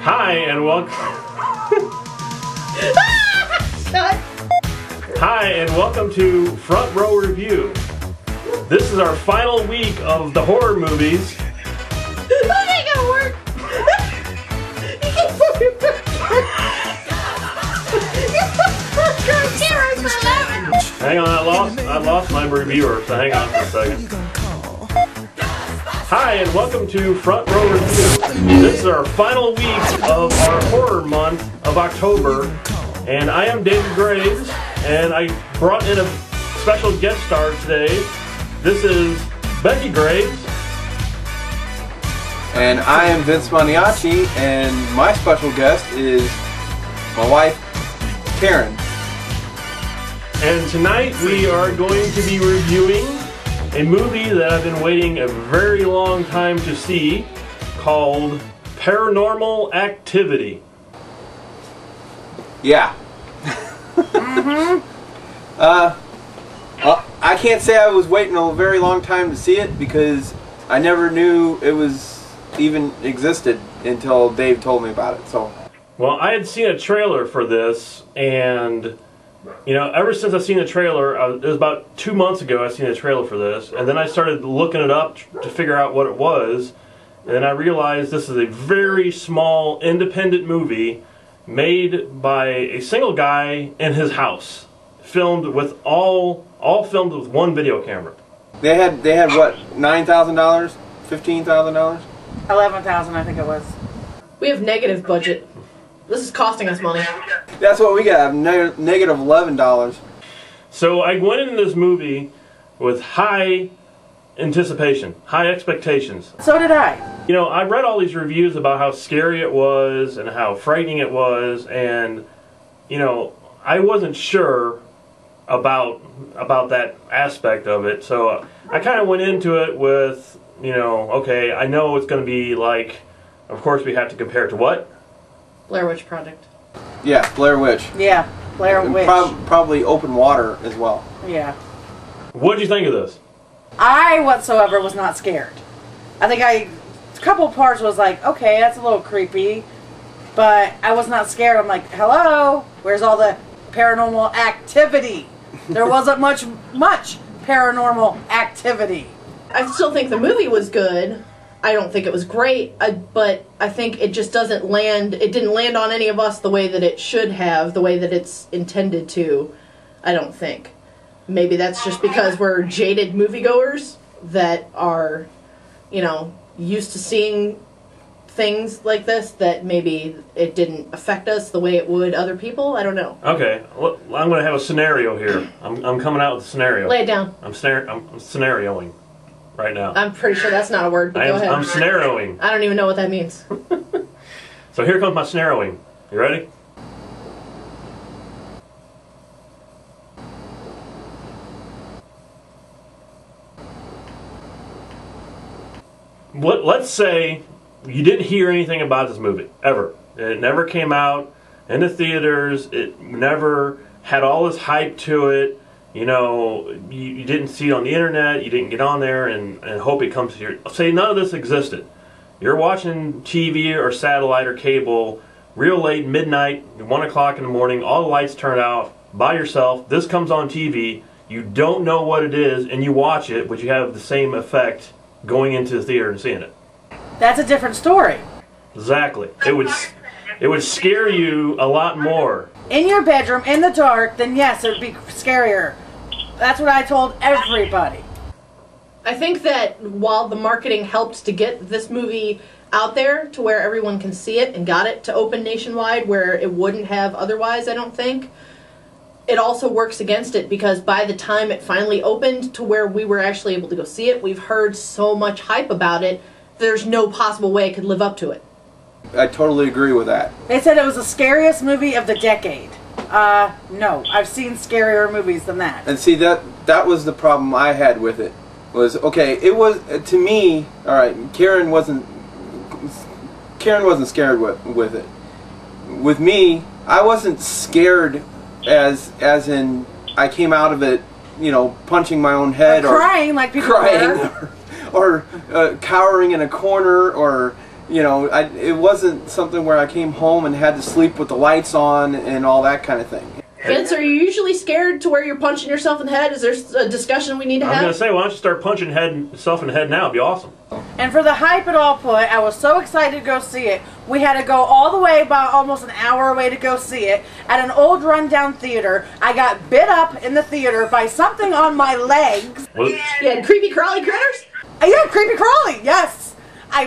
Hi and welcome. Hi and welcome to Front Row Review. This is our final week of the horror movies. That ain't gonna work. You can't fucking Hang on, I lost my reviewer, so hang on for a second. Hi and welcome to Front Row Review. This is our final week of our horror month of October, and I am David Graves, and I brought in a special guest star today. This is Becky Graves. And I am Vince Maniaci, and my special guest is my wife, Karen. And tonight we are going to be reviewing a movie that I've been waiting a very long time to see, called Paranormal Activity. Yeah. Well, I can't say I was waiting a very long time to see it because I never knew it was even existed until Dave told me about it. So, well, I had seen a trailer for this, and you know, ever since I've seen the trailer, it was about 2 months ago I seen a trailer for this, and then I started looking it up to figure out what it was, and then I realized this is a very small, independent movie made by a single guy in his house, filmed with all filmed with one video camera. they had what, $9,000, $15,000? 11,000, I think it was. We have negative budget. This is costing us money. That's what we got, negative $11. So I went into this movie with high anticipation, high expectations. So did I. You know, I read all these reviews about how scary it was and how frightening it was, and you know, I wasn't sure about that aspect of it. So I kind of went into it with, you know, okay, I know it's going to be like, of course we have to compare it to what? Blair Witch Project. Yeah, Blair Witch. Yeah, Blair And Witch. probably open water as well. Yeah. What did you think of this? I whatsoever was not scared. I think a couple parts was like, okay, that's a little creepy, but I was not scared. I'm like, hello, where's all the paranormal activity? There wasn't much paranormal activity. I still think the movie was good. I don't think it was great, but I think it just doesn't land. It didn't land on any of us the way that it should have, the way that it's intended to. I don't think. Maybe that's just because we're jaded moviegoers that are, you know, used to seeing things like this, that maybe it didn't affect us the way it would other people. I don't know. Okay, well, I'm going to have a scenario here. I'm coming out with a scenario. Lay it down. I'm scenarioing right now. I'm pretty sure that's not a word, but go ahead. I'm scenarioing. I don't even know what that means. So here comes my scenarioing. You ready? Let's say you didn't hear anything about this movie, ever. It never came out in the theaters. It never had all this hype to it. You know, you didn't see it on the internet. You didn't get on there and hope it comes to your... Say none of this existed. You're watching TV or satellite or cable real late, midnight, 1 o'clock in the morning, all the lights turn out, by yourself. This comes on TV. You don't know what it is, and you watch it, but you have the same effect going into the theater and seeing it. That's a different story. Exactly. It would scare you a lot more. In your bedroom, in the dark, then yes, it would be scarier. That's what I told everybody. I think that while the marketing helped to get this movie out there to where everyone can see it and got it to open nationwide where it wouldn't have otherwise, I don't think, it also works against it, because by the time it finally opened to where we were actually able to go see it, we've heard so much hype about it, there's no possible way it could live up to it. I totally agree with that. They said it was the scariest movie of the decade. No, I've seen scarier movies than that. And see, that was the problem I had with it. Was, okay, it was, to me, alright, Karen wasn't scared with it. With me, I wasn't scared as in I came out of it, you know, punching my own head, or crying like people crying, or cowering in a corner, or you know, it wasn't something where I came home and had to sleep with the lights on and all that kind of thing. Vince, are you usually scared to where you're punching yourself in the head? Is there a discussion we need to have? I'm going to say, why don't you start punching yourself in the head now? It'd be awesome. And for the hype it all put, I was so excited to go see it. We had to go all the way, about almost an hour away to go see it, at an old rundown theater. I got bit up in the theater by something on my legs. Whoops. You had creepy crawly critters? Yeah, creepy crawly, yes.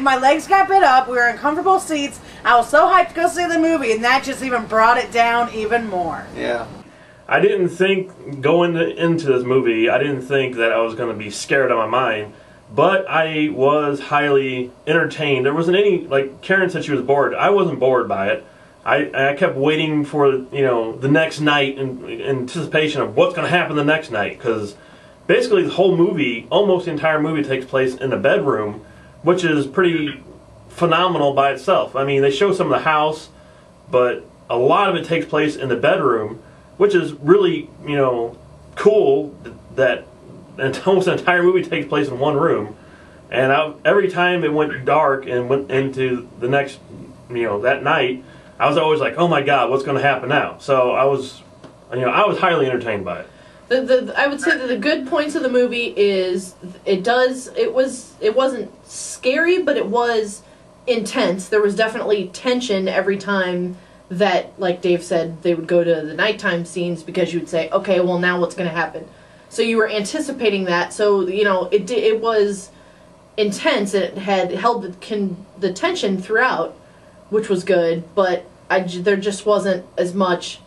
My legs got bit up. We were in comfortable seats. I was so hyped to go see the movie, and that just even brought it down even more. Yeah. I didn't think, going into this movie, I didn't think that I was going to be scared out of my mind. But I was highly entertained. There wasn't any, like Karen said she was bored. I wasn't bored by it. I kept waiting for, you know, the next night in anticipation of what's going to happen the next night. Because basically the whole movie, almost the entire movie, takes place in the bedroom, which is pretty phenomenal by itself. I mean, they show some of the house, but a lot of it takes place in the bedroom, which is really, you know, cool that almost the entire movie takes place in one room. And every time it went dark and went into the next, you know, that night, I was always like, oh my God, what's going to happen now? So I was highly entertained by it. I would say that the good points of the movie is it wasn't scary, but it was intense. There was definitely tension every time that, like Dave said, they would go to the nighttime scenes, because you would say, okay, well now what's going to happen? So you were anticipating that. So, you know, it was intense. It had held the tension throughout, which was good, but there just wasn't as much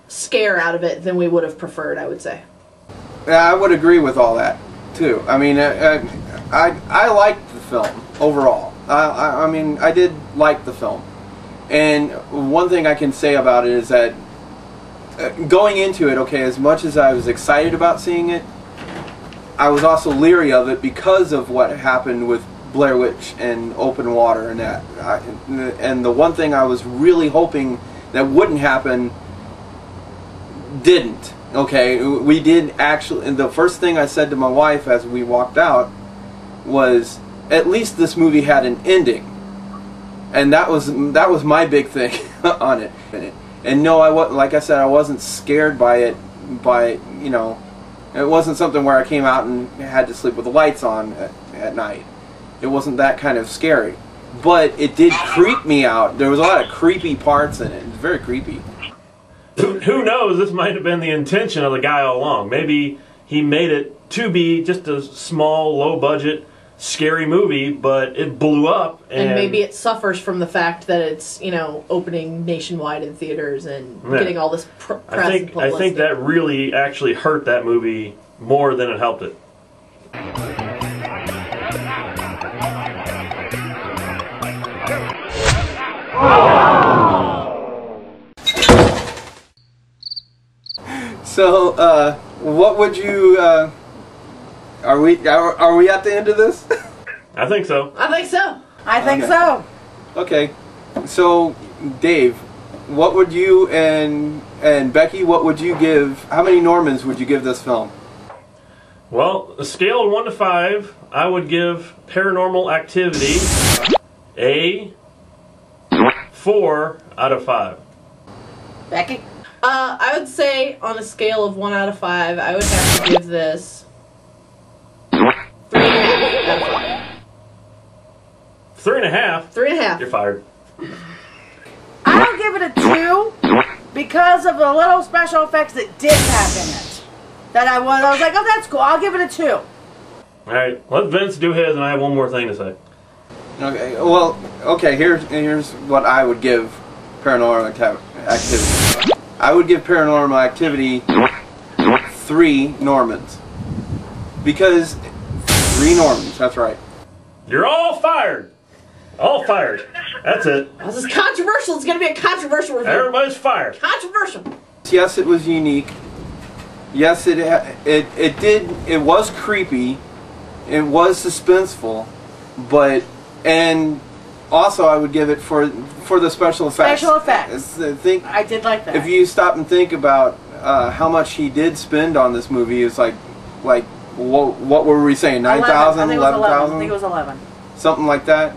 scare out of it than we would have preferred, I would say. Yeah, I would agree with all that, too. I mean, I liked the film overall. I mean, I did like the film. And one thing I can say about it is that going into it, okay, as much as I was excited about seeing it, I was also leery of it because of what happened with Blair Witch and Open Water and that. And the one thing I was really hoping that wouldn't happen didn't. Okay, we did actually, and the first thing I said to my wife as we walked out was, at least this movie had an ending. And that was my big thing on it. And no, like I said, I wasn't scared by it. You know, it wasn't something where I came out and had to sleep with the lights on at night. It wasn't that kind of scary. But it did creep me out. There was a lot of creepy parts in it. It was very creepy. Who knows? This might have been the intention of the guy all along. Maybe he made it to be just a small, low-budget, scary movie, but it blew up. And maybe it suffers from the fact that it's, you know, opening nationwide in theaters and getting all this press and publicity. I think that really actually hurt that movie more than it helped it. So, what would you? Are we at the end of this? I think so. I think so. I think so. Okay, so Dave, what would you and Becky? What would you give? How many Normans would you give this film? Well, a scale of 1 to 5, I would give Paranormal Activity a 4 out of 5. Becky? I would say on a scale of 1 out of 5, I would have to give this 3 out of 5. 3.5? 3.5. You're fired. I'll give it a 2 because of the little special effects that did have in it. That I was like, oh, that's cool. I'll give it a 2. All right, let Vince do his, and I have one more thing to say. Okay, well, okay. Here's what I would give Paranormal Activity. I would give Paranormal Activity 3 Normans. Because 3 Normans, that's right. You're all fired. All fired. That's it. This is controversial. It's going to be a controversial review. Everybody's fired. Controversial. Yes, it was unique. Yes, it was creepy. It was suspenseful, and also I would give it for the special effects. Special effects. I did like that. If you stop and think about how much he did spend on this movie, it's like what were we saying? 9,000, 11,000? I think it was 11. Something like that.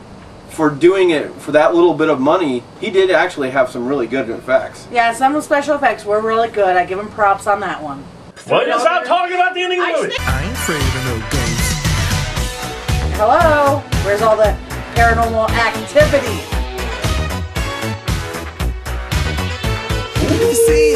for doing it for that little bit of money, he did actually have some really good effects. Yeah, some of the special effects were really good. I give him props on that one. Well, you stop talking about the ending of the movie. I ain't afraid of no ghosts. Hello? Where's all the paranormal activity? You see